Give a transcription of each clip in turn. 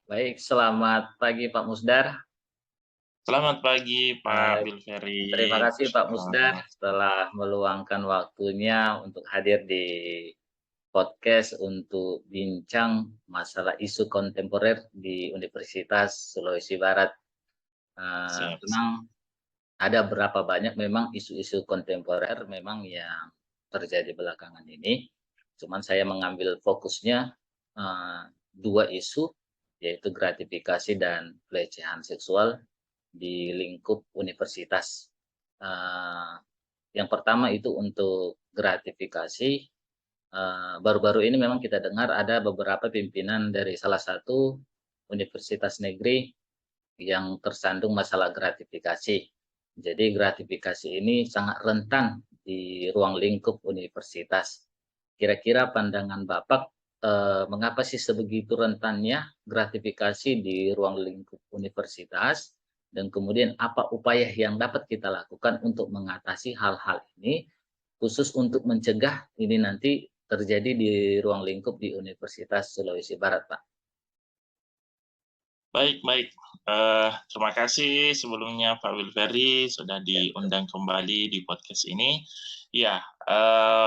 Baik, selamat pagi Pak Musdar. Selamat pagi Pak Baik, terima Bilveri. kasih Pak Musdar setelah meluangkan waktunya untuk hadir di podcast untuk bincang masalah isu kontemporer di Universitas Sulawesi Barat. Siap, Memang ada berapa banyak memang isu-isu kontemporer memang yang terjadi belakangan ini. Cuman saya mengambil fokusnya eh, dua isu, yaitu gratifikasi dan pelecehan seksual di lingkup universitas. Uh, yang pertama itu untuk gratifikasi. Baru-baru ini memang kita dengar ada beberapa pimpinan dari salah satu universitas negeri yang tersandung masalah gratifikasi. Jadi gratifikasi ini sangat rentan di ruang lingkup universitas. Kira-kira pandangan Bapak, mengapa sih sebegitu rentannya gratifikasi di ruang lingkup universitas? Dan kemudian apa upaya yang dapat kita lakukan untuk mengatasi hal-hal ini, khusus untuk mencegah ini nanti terjadi di ruang lingkup di Universitas Sulawesi Barat, Pak? baik baik. Terima kasih sebelumnya Pak Bilveri sudah Ya, betul. diundang kembali di podcast ini. Ya,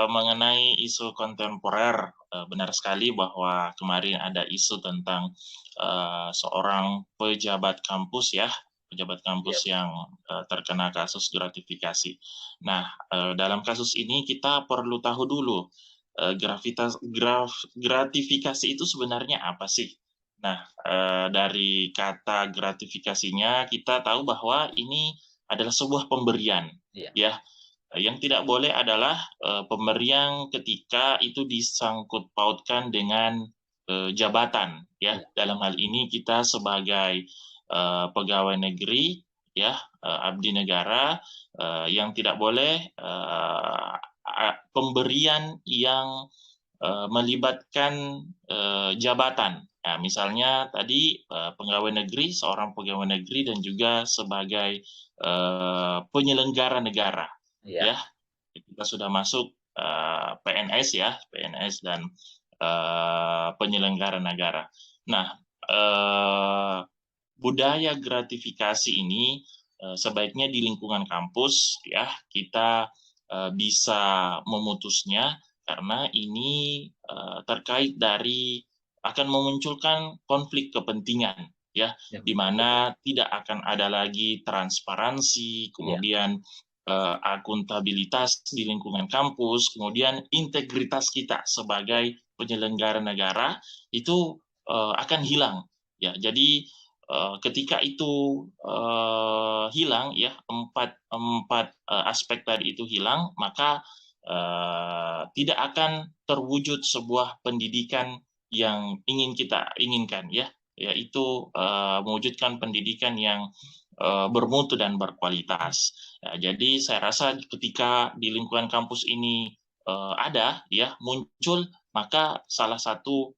mengenai isu kontemporer, benar sekali bahwa kemarin ada isu tentang seorang pejabat kampus ya, pejabat Ya, kampus yang terkena kasus gratifikasi. Nah, dalam kasus ini kita perlu tahu dulu gratifikasi itu sebenarnya apa sih? Nah, dari kata gratifikasinya kita tahu bahwa ini adalah sebuah pemberian, iya, ya. Yang tidak boleh adalah pemberian ketika itu disangkut pautkan dengan jabatan, ya. iya, Dalam hal ini kita sebagai pegawai negeri, ya, abdi negara, yang tidak boleh pemberian yang melibatkan jabatan. Nah, misalnya tadi pegawai negeri, seorang pegawai negeri dan juga sebagai penyelenggara negara, iya, ya. Kita sudah masuk PNS ya, PNS dan penyelenggara negara. Nah, budaya gratifikasi ini sebaiknya di lingkungan kampus ya kita bisa memutusnya karena ini terkait dari akan memunculkan konflik kepentingan ya ya, di betul, betul. mana tidak akan ada lagi transparansi, Iya, kemudian akuntabilitas di lingkungan kampus, kemudian integritas kita iya, sebagai penyelenggara negara itu akan hilang ya. Jadi ketika itu hilang ya empat empat aspek tadi itu hilang maka tidak akan terwujud sebuah pendidikan yang ingin kita inginkan ya yaitu mewujudkan pendidikan yang bermutu dan berkualitas. Ya, jadi saya rasa ketika di lingkungan kampus ini ada ya muncul maka salah satu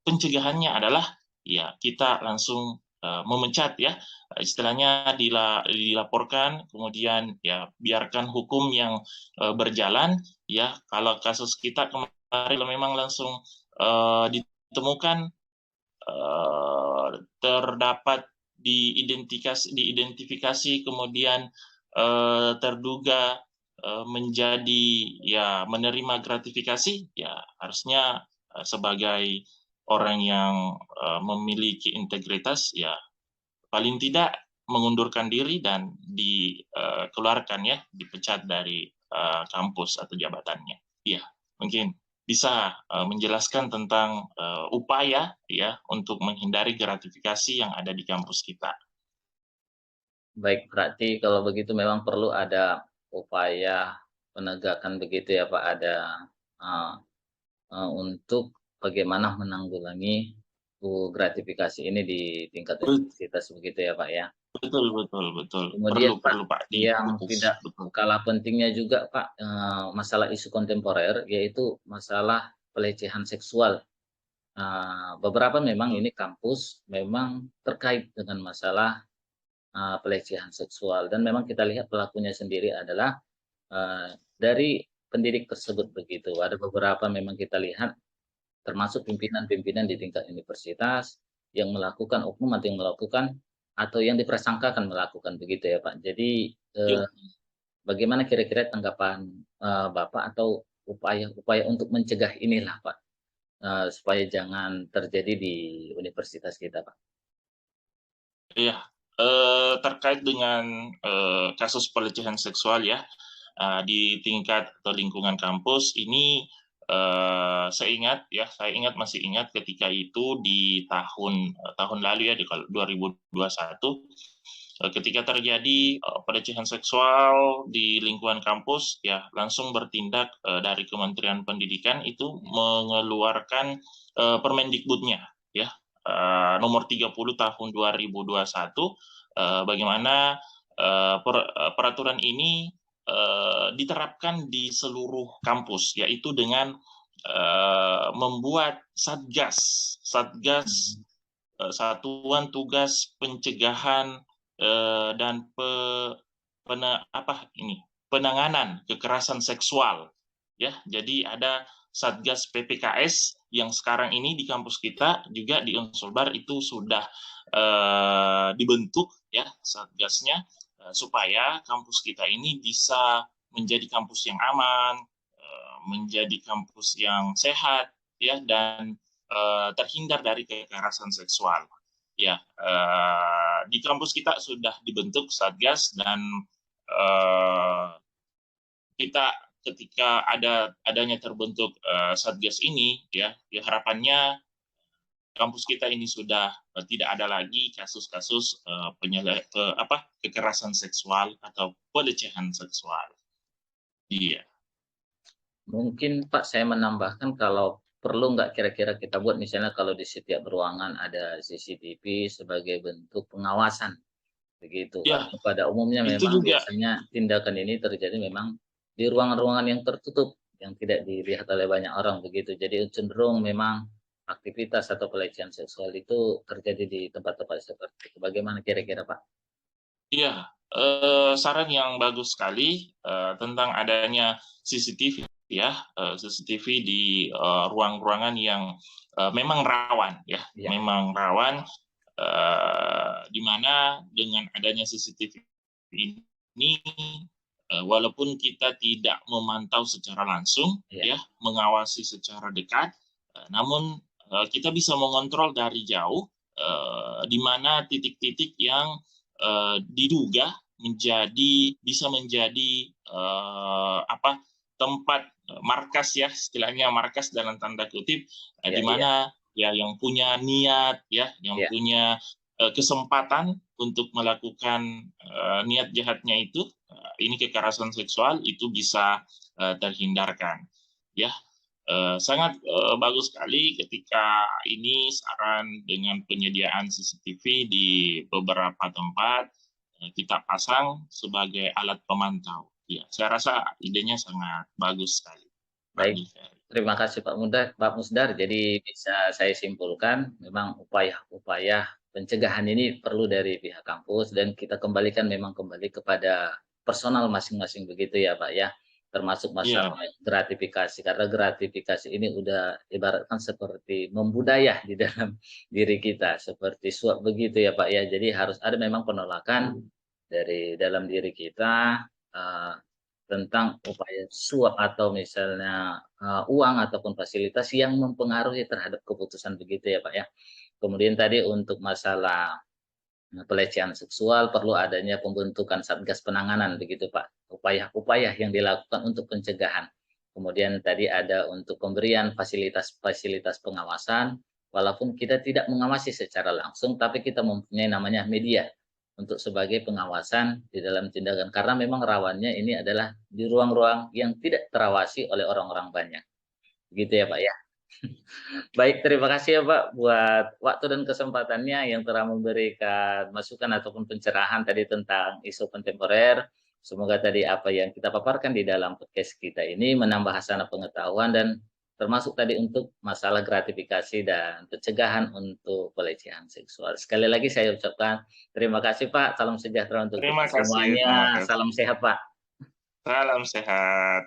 pencegahannya adalah ya kita langsung memecat ya istilahnya dilaporkan kemudian ya biarkan hukum yang berjalan ya kalau kasus kita kemarin memang langsung ditemukan terdapat diidentifikasi kemudian terduga menjadi ya menerima gratifikasi ya harusnya sebagai orang yang memiliki integritas ya paling tidak mengundurkan diri dan dikeluarkan ya dipecat dari kampus atau jabatannya. Iya, mungkin bisa menjelaskan tentang upaya ya untuk menghindari gratifikasi yang ada di kampus kita. baik, berarti kalau begitu memang perlu ada upaya penegakan begitu ya Pak, ada eee untuk bagaimana menanggulangi gratifikasi ini di tingkat universitas begitu ya Pak ya. Betul betul betul. Kemudian Perlu Pak, perlu Pak yang difokus. tidak Betul. kalah pentingnya juga Pak, masalah isu kontemporer yaitu masalah pelecehan seksual. Beberapa memang Betul. ini kampus memang terkait dengan masalah pelecehan seksual dan memang kita lihat pelakunya sendiri adalah dari pendidik tersebut begitu. Ada beberapa memang kita lihat termasuk pimpinan-pimpinan di tingkat universitas yang melakukan, oknum atau yang melakukan atau yang diprasangkakan melakukan begitu ya Pak. Jadi Ya. bagaimana kira-kira tanggapan Bapak atau upaya-upaya untuk mencegah inilah Pak, supaya jangan terjadi di universitas kita Pak? Iya, terkait dengan, kasus pelecehan seksual ya, di tingkat atau lingkungan kampus ini, saya masih ingat ketika itu di tahun lalu ya, di 2021, ketika terjadi, pelecehan seksual di lingkungan kampus, ya langsung bertindak, dari Kementerian Pendidikan itu mengeluarkan, Permendikbudnya ya, nomor 30 tahun 2021, bagaimana, peraturan ini, diterapkan di seluruh kampus, yaitu dengan, membuat satgas satgas, satuan tugas pencegahan, dan penanganan kekerasan seksual, ya. Jadi ada Satgas PPKS yang sekarang ini di kampus kita juga di Unsulbar itu sudah, dibentuk ya satgasnya, supaya kampus kita ini bisa menjadi kampus yang aman, menjadi kampus yang sehat, ya, dan terhindar dari kekerasan seksual. Ya, di kampus kita sudah dibentuk satgas dan kita ketika adanya terbentuk satgas ini, ya harapannya kampus kita ini sudah tidak ada lagi kasus-kasus kekerasan seksual atau pelecehan seksual. Iya. Mungkin Pak saya menambahkan kalau perlu nggak kira-kira kita buat misalnya kalau di setiap ruangan ada CCTV sebagai bentuk pengawasan, begitu Ya, Pak. Pada umumnya itu memang juga. biasanya tindakan ini terjadi memang di ruangan-ruangan yang tertutup, yang tidak dilihat oleh banyak orang begitu. Jadi cenderung memang aktivitas atau pelecehan seksual itu terjadi di tempat-tempat seperti itu. Bagaimana kira-kira Pak? Iya, saran yang bagus sekali, tentang adanya CCTV ya, CCTV di, ruang-ruangan yang, memang rawan ya, Iya, memang rawan, di mana dengan adanya CCTV ini, walaupun kita tidak memantau secara langsung iya, ya, mengawasi secara dekat, namun, kita bisa mengontrol dari jauh, di mana titik-titik yang diduga bisa menjadi tempat markas ya, istilahnya markas dalam tanda kutip, iya, di iya, mana ya yang punya niat ya, yang iya. punya kesempatan untuk melakukan niat jahatnya itu, ini kekerasan seksual itu bisa terhindarkan ya. Sangat bagus sekali ketika ini saran dengan penyediaan CCTV di beberapa tempat kita pasang sebagai alat pemantau. Ya, saya rasa idenya sangat bagus sekali. Baik, Bagus sekali. terima kasih Pak Musdar. Jadi bisa saya simpulkan memang upaya-upaya pencegahan ini perlu dari pihak kampus dan kita kembalikan memang kembali kepada personal masing-masing begitu ya Pak ya. Termasuk masalah Iya, gratifikasi karena gratifikasi ini udah ibaratkan seperti membudaya di dalam diri kita seperti suap begitu ya Pak ya. Jadi harus ada memang penolakan dari dalam diri kita eh, tentang upaya suap atau misalnya, uang ataupun fasilitas yang mempengaruhi terhadap keputusan begitu ya, Pak, ya. Kemudian tadi untuk masalah, pelecehan seksual perlu adanya pembentukan satgas penanganan begitu, Pak. Upaya-upaya yang dilakukan untuk pencegahan. Kemudian tadi ada untuk pemberian fasilitas-fasilitas pengawasan, walaupun kita tidak mengawasi secara langsung, tapi kita mempunyai namanya media untuk sebagai pengawasan di dalam tindakan. Karena memang rawannya ini adalah di ruang-ruang yang tidak terawasi oleh orang-orang banyak. Begitu ya, Pak, ya. Baik, terima kasih ya Pak buat waktu dan kesempatannya yang telah memberikan masukan ataupun pencerahan tadi tentang isu kontemporer. Semoga tadi apa yang kita paparkan di dalam podcast kita ini menambah hasanah pengetahuan dan termasuk tadi untuk masalah gratifikasi dan pencegahan untuk pelecehan seksual. Sekali lagi saya ucapkan terima kasih Pak, salam sejahtera untuk terima kita kasih, terima semuanya, salam kasih. sehat Pak. Salam sehat.